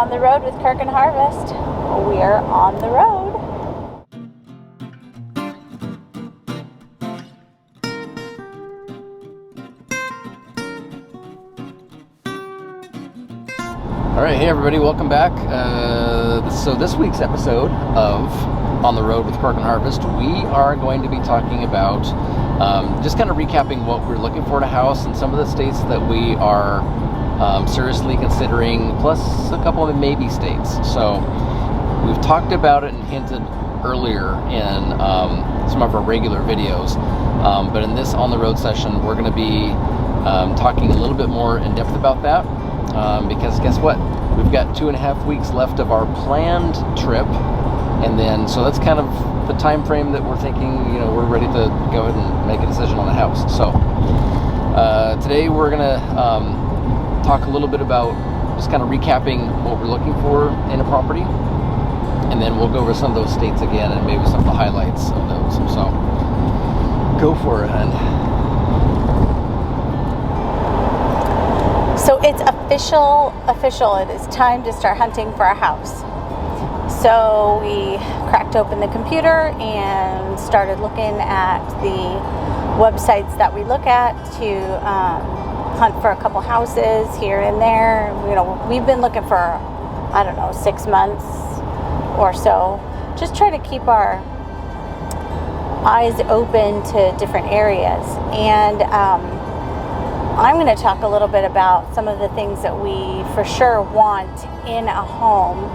On the road with Kirk and Harvest. We're on the road. All right, hey everybody, welcome back. So this week's episode of On the Road with Kirk and Harvest, we are going to be talking about just kind of recapping what we're looking for in a house and some of the states that we are seriously considering, plus a couple of maybe states. So we've talked about it and hinted earlier in some of our regular videos, but in this On the Road session, we're going to be talking a little bit more in depth about that. Because guess what? We've got 2.5 weeks left of our planned trip, and then so that's kind of the time frame that we're thinking, we're ready to go ahead and make a decision on the house. So today we're gonna talk a little bit about just kind of recapping what we're looking for in a property, and then we'll go over some of those states again and maybe some of the highlights of those. So go for it, hun. So it's official. It is time to start hunting for a house. So we cracked open the computer and started looking at the websites that we look at to hunt for a couple houses here and there. We've been looking for, 6 months or so. Just try to keep our eyes open to different areas. And I'm going to talk a little bit about some of the things that we for want in a home,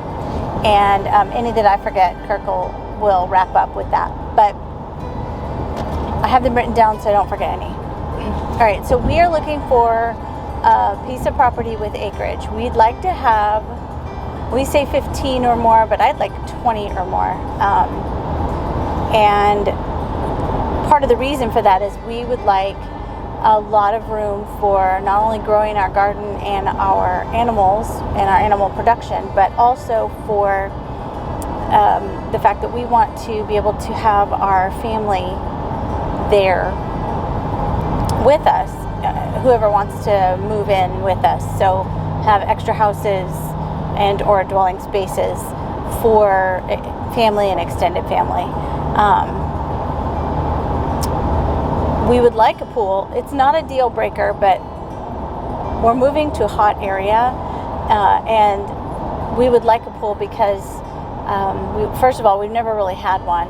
and any that I forget, Kirk will wrap up with that. But I have them written down so I don't forget any. All right, so we are looking for a piece of property with acreage. We'd like to have, we say 15 or more, but I'd like 20 or more. And part of the reason for that is we would like a lot of room for not only growing our garden and our animals and our animal production, but also for the fact that we want to be able to have our family there with us, whoever wants to move in with us. So have extra houses and or dwelling spaces for family and extended family. We would like a pool. It's not a deal breaker, but we're moving to a hot area, and we would like a pool because, first of all, we've never really had one,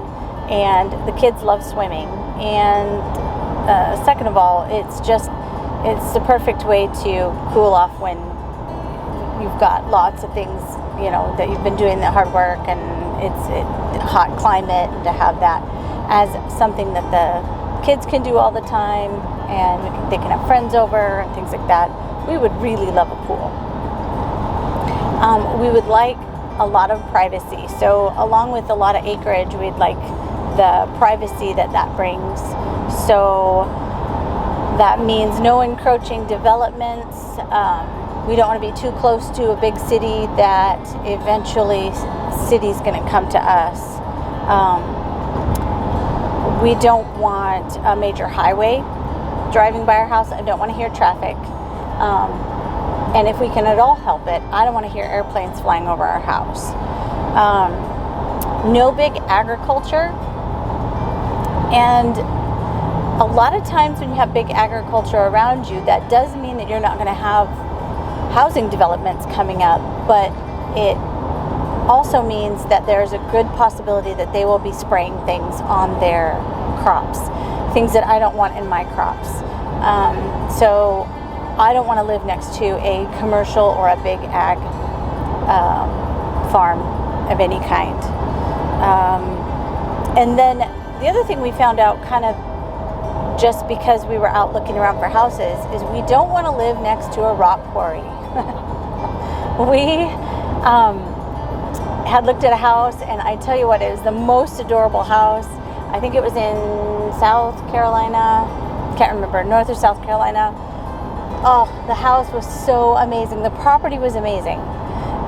and the kids love swimming, and second of all, it's the perfect way to cool off when you've got lots of things, that you've been doing the hard work, and it's a hot climate, and to have that as something that the kids can do all the time, and they can have friends over and things like that. We would really love a pool. We would like a lot of privacy. So along with a lot of acreage, we'd like the privacy that brings. So that means no encroaching developments. We don't want to be too close to a big city that eventually city's going to come to us. We don't want a major highway driving by our house. I don't want to hear traffic. And if we can at all help it, I don't want to hear airplanes flying over our house. No big agriculture. And a lot of times when you have big agriculture around you, that does mean that you're not going to have housing developments coming up, but it also means that there's a good possibility that they will be spraying things on their crops, things that I don't want in my crops. So I don't want to live next to a commercial or a big ag farm of any kind. And then the other thing we found out kind of just because we were out looking around for houses is we don't want to live next to a rock quarry. We had looked at a house, and I tell you what, it was the most adorable house. I think it was in South Carolina, can't remember, North or South Carolina. Oh, the house was so amazing. The property was amazing.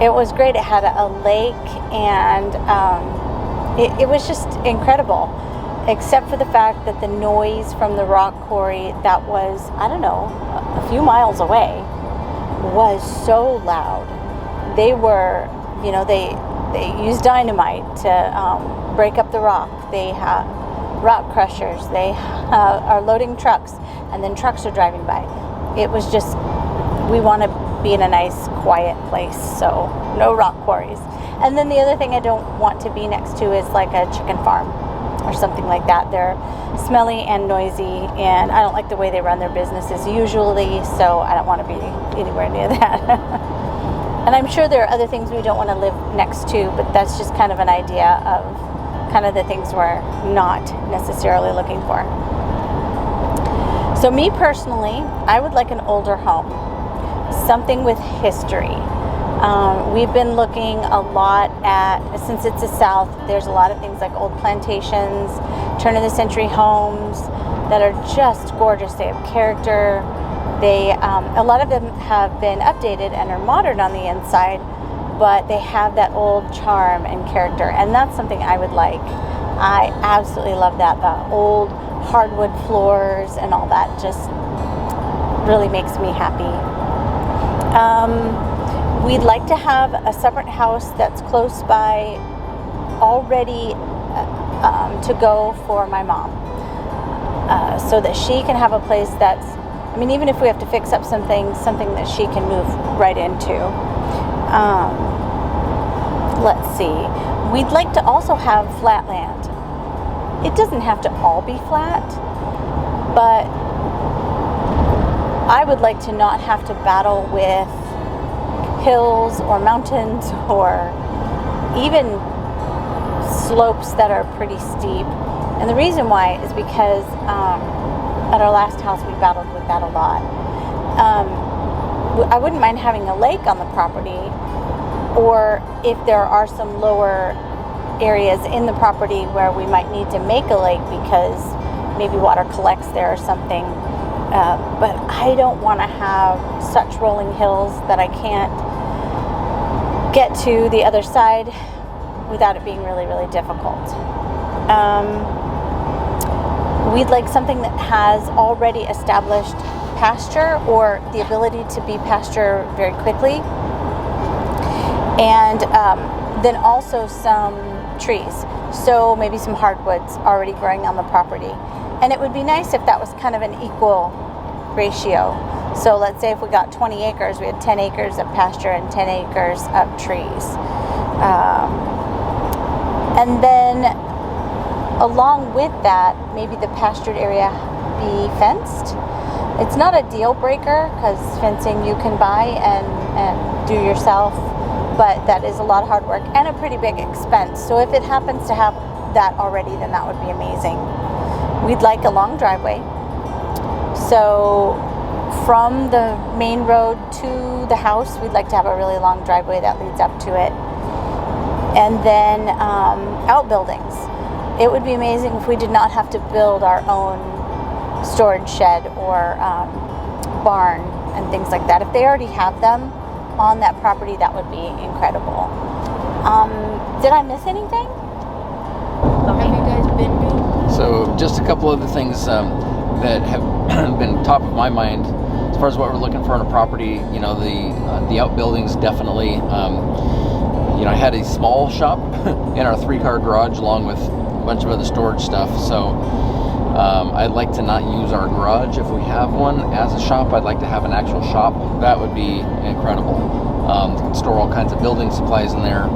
It was great. It had a lake, and it was just incredible, except for the fact that the noise from the rock quarry that was, I don't know, a few miles away was so loud they were, they use dynamite to break up the rock. They have rock crushers. They are loading trucks, and then trucks are driving by. It was just, we want to be in a nice, quiet place, so no rock quarries. And then the other thing I don't want to be next to is like a chicken farm or something like that. They're smelly and noisy, and I don't like the way they run their businesses usually, so I don't want to be anywhere near that. And I'm sure there are other things we don't want to live next to, but that's just kind of an idea of kind of the things we're not necessarily looking for. So me personally, I would like an older home, something with history. We've been looking a lot at, since it's the South, there's a lot of things like old plantations, turn-of-the-century homes that are just gorgeous. They have character. They, a lot of them have been updated and are modern on the inside, but they have that old charm and character, and that's something I would like. I absolutely love that. The old hardwood floors and all that just really makes me happy. We'd like to have a separate house that's close by already to go for my mom, so that she can have a place that's, I mean, even if we have to fix up something that she can move right into. Let's see. We'd like to also have flat land. It doesn't have to all be flat, but I would like to not have to battle with hills or mountains or even slopes that are pretty steep. And the reason why is because at our last house we battled with that a lot. I wouldn't mind having a lake on the property, or if there are some lower areas in the property where we might need to make a lake because maybe water collects there or something. But I don't want to have such rolling hills that I can't get to the other side without it being really, really difficult. We'd like something that has already established pasture or the ability to be pasture very quickly. And then also some trees. So maybe some hardwoods already growing on the property. And it would be nice if that was kind of an equal ratio. So let's say if we got 20 acres, we had 10 acres of pasture and 10 acres of trees. And then along with that, maybe the pastured area be fenced. It's not a deal breaker because fencing you can buy and do yourself, but that is a lot of hard work and a pretty big expense. So if it happens to have that already, then that would be amazing. We'd like a long driveway. So from the main road to the house, we'd like to have a really long driveway that leads up to it. And then outbuildings. It would be amazing if we did not have to build our own storage shed or barn and things like that. If they already have them on that property, that would be incredible. Did I miss anything? Have you guys been to? So just a couple of the things that have been top of my mind as far as what we're looking for in a property. The outbuildings definitely. I had a small shop in our 3-car garage along with a bunch of other storage stuff. So I'd like to not use our garage if we have one as a shop. I'd like to have an actual shop. That would be incredible. Store all kinds of building supplies in there.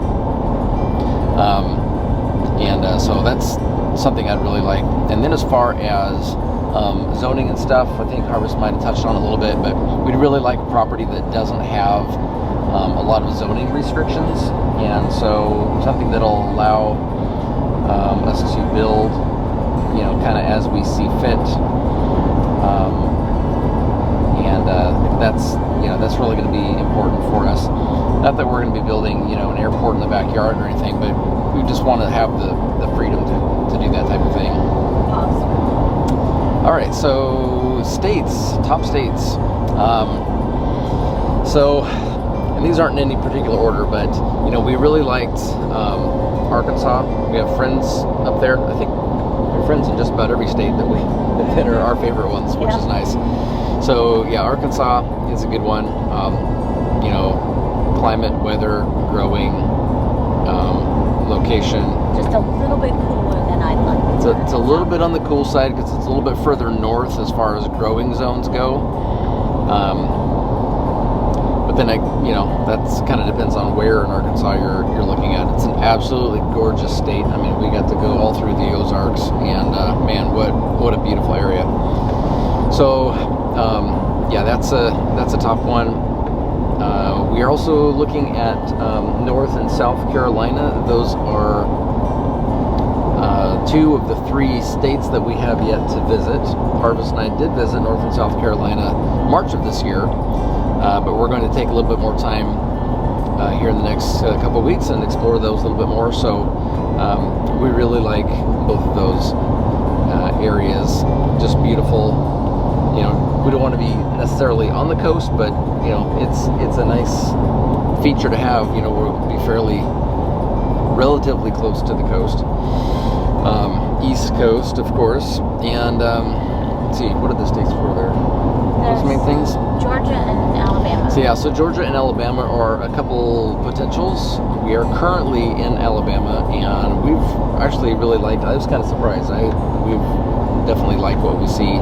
So that's something I'd really like. And then as far as zoning and stuff, I think Harvest might have touched on a little bit, but we'd really like a property that doesn't have a lot of zoning restrictions, and so something that'll allow us to build, kind of as we see fit. That's really going to be important for us. Not that we're going to be building, an airport in the backyard or anything, but we just want to have the freedom to do that type of thing. All right, so top states. And these aren't in any particular order, but we really liked Arkansas. We have friends up there. I think we have friends in just about every state that are our favorite ones, which is nice. So yeah, Arkansas is a good one. climate, weather, growing, location. Just a little bit cooler than I'd like. It's a little bit on the cool side because it's a little bit further north as far as growing zones go. But then that's kind of depends on where in Arkansas you're looking at. It's an absolutely gorgeous state. I mean, we got to go all through the Ozarks, and man, what a beautiful area. So that's a top one. We are also looking at North and South Carolina. Those are two of the 3 states that we have yet to visit. Harvest and I did visit North and South Carolina March of this year, but we're going to take a little bit more time here in the next couple of weeks and explore those a little bit more. So we really like both of those areas. Just beautiful. We don't want to be necessarily on the coast, but it's a nice feature to have. We'll be fairly relatively close to the coast, East Coast, of course. And let's see, what are the states for there? Those main things. Georgia and Alabama. So so Georgia and Alabama are a couple potentials. We are currently in Alabama, and we've actually really liked. I was kind of surprised. We've definitely liked what we see.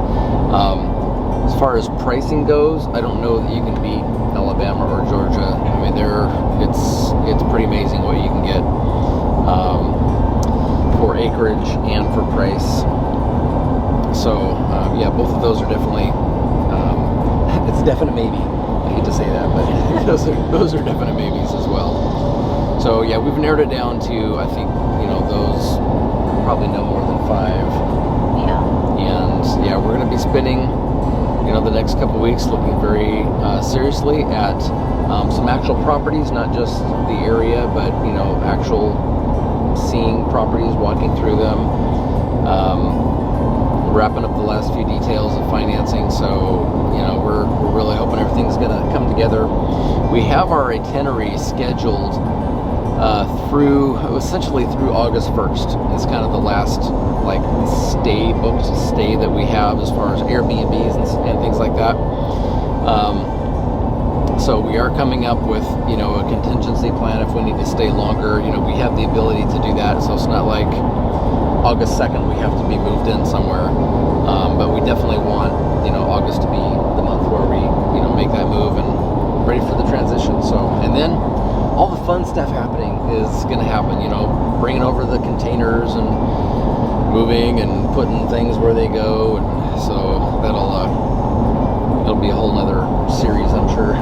As far as pricing goes, I don't know that you can beat Alabama or Georgia. I mean, it's pretty amazing what you can get for acreage and for price. So both of those are definitely. It's a definite maybe. I hate to say that, but those are definite maybes as well. So we've narrowed it down to, I think, those probably no more than 5. Yeah. And we're going to be spending the next couple of weeks looking very seriously at some actual properties, not just the area, but actual seeing properties, walking through them, wrapping up the last few details of financing. So we're really hoping everything's going to come together. We have our itinerary scheduled essentially through August 1st. It's kind of the last booked stay that we have as far as Airbnbs and things like that. So we are coming up with a contingency plan if we need to stay longer. We have the ability to do that, so it's not like August 2nd we have to be moved in somewhere. But we definitely want August to be the month where we make that move and ready for the transition. So, and then all the fun stuff happening is going to happen. Bringing over the containers and moving and putting things where they go, and so it'll be a whole nother series, I'm sure.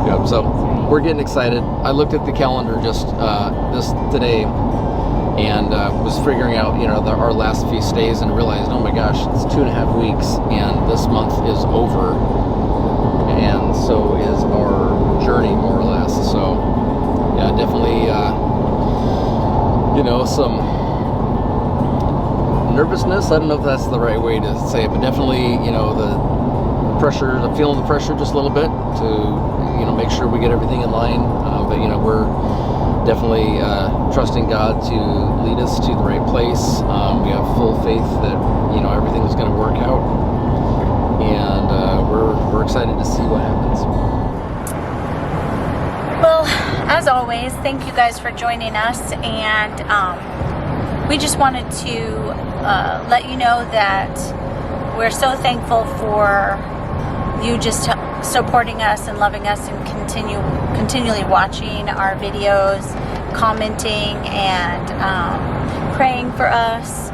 Yep. So we're getting excited. I looked at the calendar just today, and was figuring out our last few stays, and realized, oh my gosh, it's 2.5 weeks, and this month is over, and so is our journey, more or less. So definitely some nervousness. I don't know if that's the right way to say it, but definitely the pressure. I'm feeling the pressure just a little bit to make sure we get everything in line. But we're definitely trusting God to lead us to the right place. We have full faith that everything's going to work out, and we're excited to see what happens. Well, as always, thank you guys for joining us, and we just wanted to let you know that we're so thankful for you just supporting us and loving us, and continually watching our videos, commenting, and praying for us,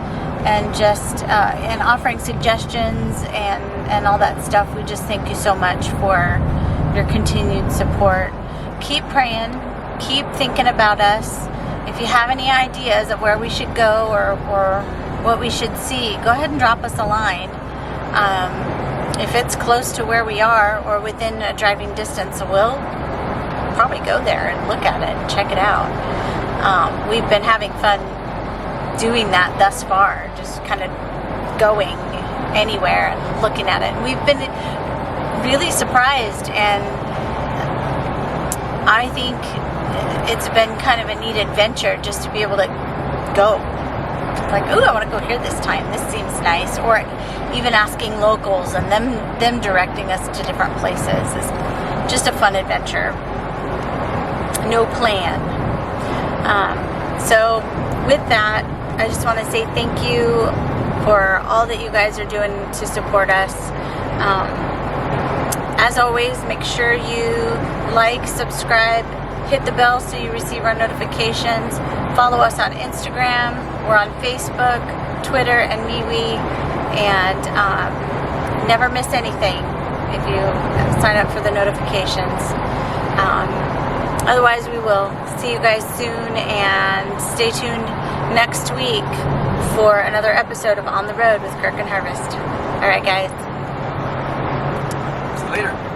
and just and offering suggestions and all that stuff. We just thank you so much for your continued support. Keep praying, keep thinking about us. If you have any ideas of where we should go or what we should see, go ahead and drop us a line. If it's close to where we are or within a driving distance, we'll probably go there and look at it and check it out. We've been having fun doing that thus far, just kind of going anywhere and looking at it. And we've been really surprised, and I think it's been kind of a neat adventure just to be able to go. Like, ooh, I want to go here this time. This seems nice. Or even asking locals and them directing us to different places is just a fun adventure. No plan. So with that, I just want to say thank you for all that you guys are doing to support us. As always, make sure you like, subscribe, hit the bell so you receive our notifications. Follow us on Instagram. We're on Facebook, Twitter, and MeWe. And never miss anything if you sign up for the notifications. Otherwise, we will see you guys soon, and stay tuned next week for another episode of On the Road with Kirk and Harvest. All right, guys. See you later.